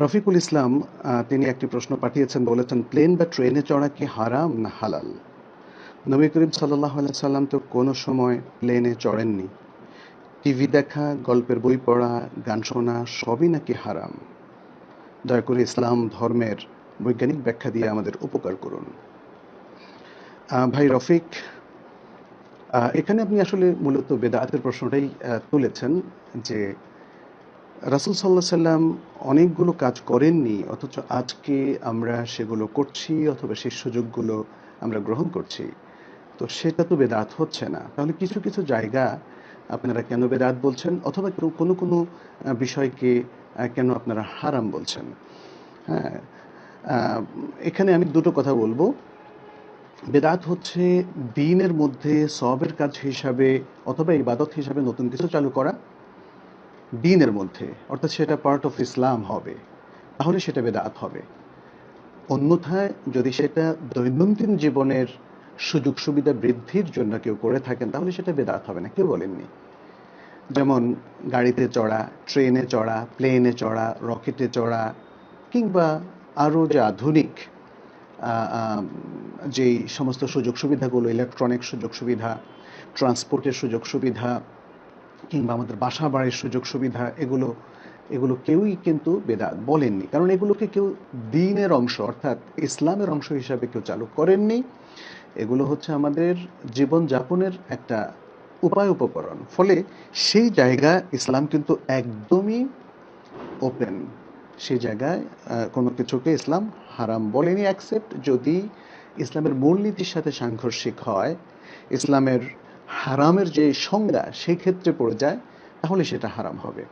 রফিকুল ইসলাম তিনি একটি প্রশ্ন পাঠিয়েছেন, বলেছেন প্লেন বা ট্রেনে চড়া কি হারাম না হালাল? নবী করিম সাল্লাল্লাহু আলাইহি সাল্লাম তো কোনো সময় প্লেনে চড়েননি। টিভি দেখা, গল্পের বই পড়া, গান শোনা সবই নাকি হারাম? দয়া করে ইসলাম ধর্মের বৈজ্ঞানিক ব্যাখ্যা দিয়ে আমাদের উপকার করুন। ভাই রফিক, এখানে আপনি আসলে মূলত বেদাতের প্রশ্নটাই তুলেছেন, যে রাসূল সাল্লাল্লাহু আলাইহি সাল্লাম অনেকগুলো কাজ করেননি, অথচ আজকে আমরা সেগুলো করছি অথবা সেই সুযোগগুলো আমরা গ্রহণ করছি। তো সেটা তো বেদাত হচ্ছে না। তাহলে কিছু, কিছু জায়গা আপনারা কেন বেদাত বলছেন, অথবা কোনো বিষয়কে কেন আপনারা হারাম বলছেন? হ্যাঁ? আ এখানে আমি দুটো কথা বলবো। বেদাত হচ্ছে দ্বীনের মধ্যে সওয়াবের কাজ হিসাবে অথবা ইবাদত হিসাবে নতুন কিছু চালু করা দ্বীনের মধ্যে, অর্থাৎ সেটা পার্ট অফ ইসলাম হবে, তাহলে সেটা বেদাত হবে। অন্যথায় যদি সেটা দৈনন্দিন জীবনের সুযোগ সুবিধা বৃদ্ধির জন্য কেউ করে থাকেন, তাহলে সেটা বেদাত হবে না, কেউ বলেননি। যেমন গাড়িতে চড়া, ট্রেনে চড়া, প্লেনে চড়া, রকেটে চড়া, কিংবা আরও যে আধুনিক যেই সমস্ত সুযোগ সুবিধাগুলো, ইলেকট্রনিক সুযোগ সুবিধা, ট্রান্সপোর্টের সুযোগ সুবিধা, কিংবা আমাদের বাসা বাড়ির সুযোগ সুবিধা, এগুলো এগুলো কেউই কিন্তু বেদাত বলেননি, কারণ এগুলোকে কেউ দ্বীনের অংশ অর্থাৎ ইসলামের অংশ হিসাবে কেউ চালু করেননি। এগুলো হচ্ছে আমাদের জীবনযাপনের একটা উপায় উপকরণ। ফলে সেই জায়গা ইসলাম কিন্তু একদমই ওপেন। সেই জায়গায় কোনো কিছুকে ইসলাম হারাম বলেনি, অ্যাকসেপ্ট যদি ইসলামের মূলনীতির সাথে সাংঘর্ষিক হয়, ইসলামের হারামের যে সংজ্ঞা সেই ক্ষেত্রে পড়ে যায়, তাহলে সেটা হারাম হবে।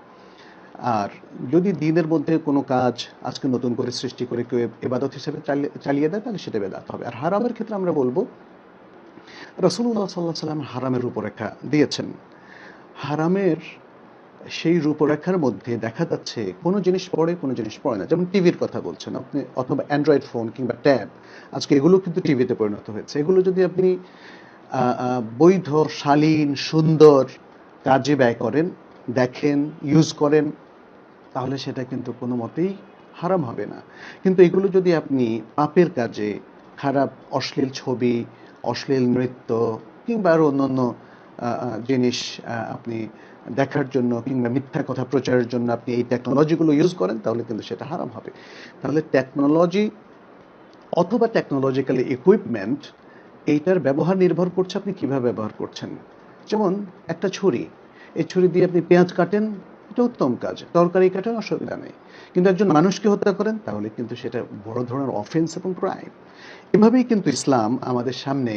আর যদি দ্বীনের মধ্যে কোনো কাজ আজকে নতুন করে সৃষ্টি করে কেউ ইবাদত হিসেবে চালিয়ে দেয়, তাহলে সেটা বেদাত হবে। আর হারামের ক্ষেত্রে আমরা বলবো, রাসূলুল্লাহ সাল্লাল্লাহু আলাইহি ওয়াসাল্লাম হারামের রূপরেখা দিয়েছেন। হারামের সেই রূপরেখার মধ্যে দেখা যাচ্ছে কোনো জিনিস পড়ে, কোনো জিনিস পড়ে না। যেমন টিভির কথা বলছেন আপনি, অথবা অ্যান্ড্রয়েড ফোন কিংবা ট্যাব, আজকে এগুলো কিন্তু টিভিতে পরিণত হয়েছে। এগুলো যদি আপনি আ আ বৈধ, শালীন, সুন্দর কাজে ব্যয় করেন, দেখেন, ইউজ করেন, তাহলে সেটা কিন্তু কোনো মতেই হারাম হবে না। কিন্তু এগুলো যদি আপনি পাপের কাজে, খারাপ অশ্লীল ছবি, অশ্লীল নৃত্য, কিংবা আরও অন্যান্য জিনিস আপনি দেখার জন্য, কিংবা মিথ্যা কথা প্রচারের জন্য আপনি এই টেকনোলজিগুলো ইউজ করেন, তাহলে কিন্তু সেটা হারাম হবে। তাহলে টেকনোলজি অথবা টেকনোলজিক্যাল ইকুইপমেন্ট, এইটার ব্যবহার নির্ভর করছে আপনি কিভাবে ব্যবহার করছেন। যেমন একটা ছুরি, এই ছুরি দিয়ে আপনি পেঁয়াজ কাটেন, এটা উত্তম কাজ, তরকারি কাটেন, অসুবিধা নেই। কিন্তু একজন মানুষকে হত্যা করেন, তাহলে কিন্তু সেটা বড় ধরনের অফেন্স এবং ক্রাইম। এভাবেই কিন্তু ইসলাম আমাদের সামনে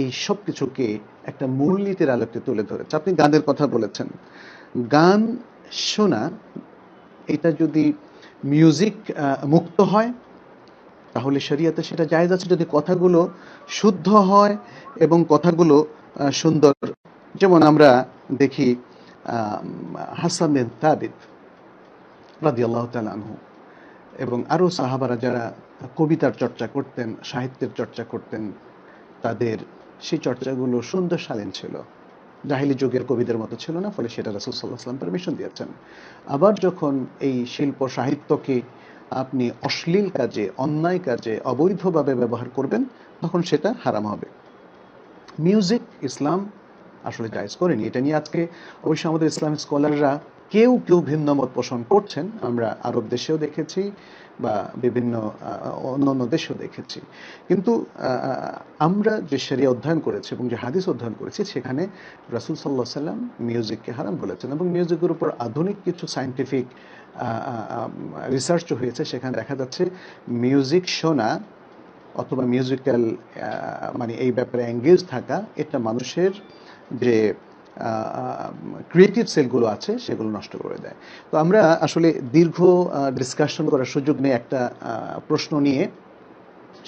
এই সব কিছুকে একটা মূলনীতির আলোকে তুলে ধরেছে। আপনি গানের কথা বলেছেন, গান শোনা, এটা যদি মিউজিক মুক্ত হয়, তাহলে শরিয়াতে সেটা জায়েজ আছে, যদি কথাগুলো শুদ্ধ হয় এবং কথাগুলো সুন্দর। যেমন আমরা দেখি হাসান বিন তাবিত রাদিয়াল্লাহু তাআলা আনহু এবং আরও সাহাবারা যারা কবিতার চর্চা করতেন, সাহিত্যের চর্চা করতেন, তাদের সেই চর্চাগুলো সুন্দর শালীন ছিল, জাহিলি যুগের কবিদের মতো ছিল না। ফলে সেটা রাসূল সাল্লাল্লাহু আলাইহি ওয়াসাল্লাম পারমিশন দিয়েছেন। আবার যখন এই শিল্প সাহিত্যকে আপনি অশ্লীল কাজে, অন্যায় কাজে, অবৈধভাবে ব্যবহার করবেন, তখন সেটা হারাম হবে। মিউজিক ইসলাম আসলে জায়েজ করেনি। এটা নিয়ে আজকে অবশ্য আমাদের ইসলামিক স্কলাররা কেউ কেউ ভিন্ন মত পোষণ করছেন। আমরা আরব দেশেও দেখেছি বা বিভিন্ন অন্যান্য দেশেও দেখেছি। কিন্তু আমরা যে শরিয়া অধ্যয়ন করেছি এবং যে হাদিস অধ্যয়ন করেছি, সেখানে রাসূল সাল্লাল্লাহু আলাইহি ওয়াসাল্লাম মিউজিককে হারাম বলেছেন, এবং মিউজিকের উপর আধুনিক কিছু সায়েন্টিফিক রিসার্চও হয়েছে। সেখানে দেখা যাচ্ছে মিউজিক শোনা অথবা মিউজিক্যাল মানে এই ব্যাপারে এঙ্গেজ থাকা, এটা মানুষের যে ক্রিয়েটিভ সেলগুলো আছে সেগুলো নষ্ট করে দেয়। তো আমরা আসলে দীর্ঘ ডিসকাশন করার সুযোগ নেই একটা প্রশ্ন নিয়ে।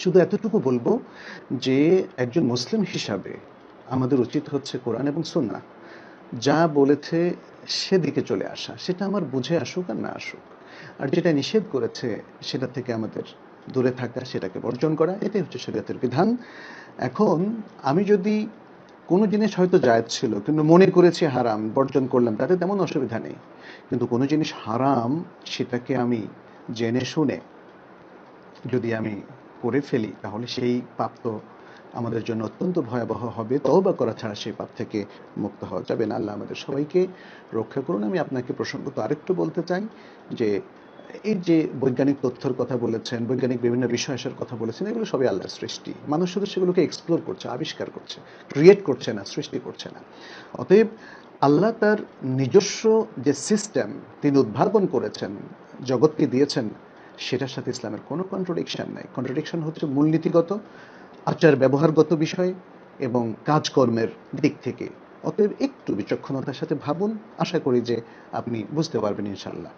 শুধু এতটুকু বলবো যে একজন মুসলিম হিসাবে আমাদের উচিত হচ্ছে কোরআন এবং সুন্নাহ যা বলেছে সেদিকে চলে আসা, সেটা আমার বুঝে আসুক আর না আসুক। আর যেটা নিষেধ করেছে সেটা থেকে আমাদের দূরে থাকা, সেটাকে বর্জন করা, এটাই হচ্ছে শরীয়তের বিধান। এখন আমি যদি কোনো জিনিস হয়তো জায়েজ ছিল কিন্তু মনে করেছি হারাম, বর্জন করলাম, তাতে তেমন অসুবিধা নেই। কিন্তু কোনো জিনিস হারাম, সেটাকে আমি জেনে শুনে যদি আমি করে ফেলি, তাহলে সেই পাপ তো আমাদের জন্য অত্যন্ত ভয়াবহ হবে। তওবা করা ছাড়া সেই পাপ থেকে মুক্ত হওয়া যাবে না। আল্লাহ আমাদের সবাইকে রক্ষা করুন। আমি আপনাকে প্রসঙ্গত আরেকটু বলতে চাই যে এই যে বৈজ্ঞানিক তথ্যের কথা বলেছেন, বৈজ্ঞানিক বিভিন্ন বিষয় আসার কথা বলেছেন, এগুলো সবই আল্লাহর সৃষ্টি। মানুষ শুধু সেগুলোকে এক্সপ্লোর করছে, আবিষ্কার করছে, ক্রিয়েট করছে না, সৃষ্টি করছে না। অতএব আল্লাহ তার নিজস্ব যে সিস্টেম তিনি উদ্ভাবন করেছেন, জগৎকে দিয়েছেন, সেটার সাথে ইসলামের কোনো কন্ট্রাডিকশন নাই। কন্ট্রাডিকশন হচ্ছে মূলনীতিগত, আচার ব্যবহারগত বিষয় এবং কাজকর্মের দিক থেকে। অতএব একটু বিচক্ষণতার সাথে ভাবুন, আশা করি যে আপনি বুঝতে পারবেন ইনশাল্লাহ।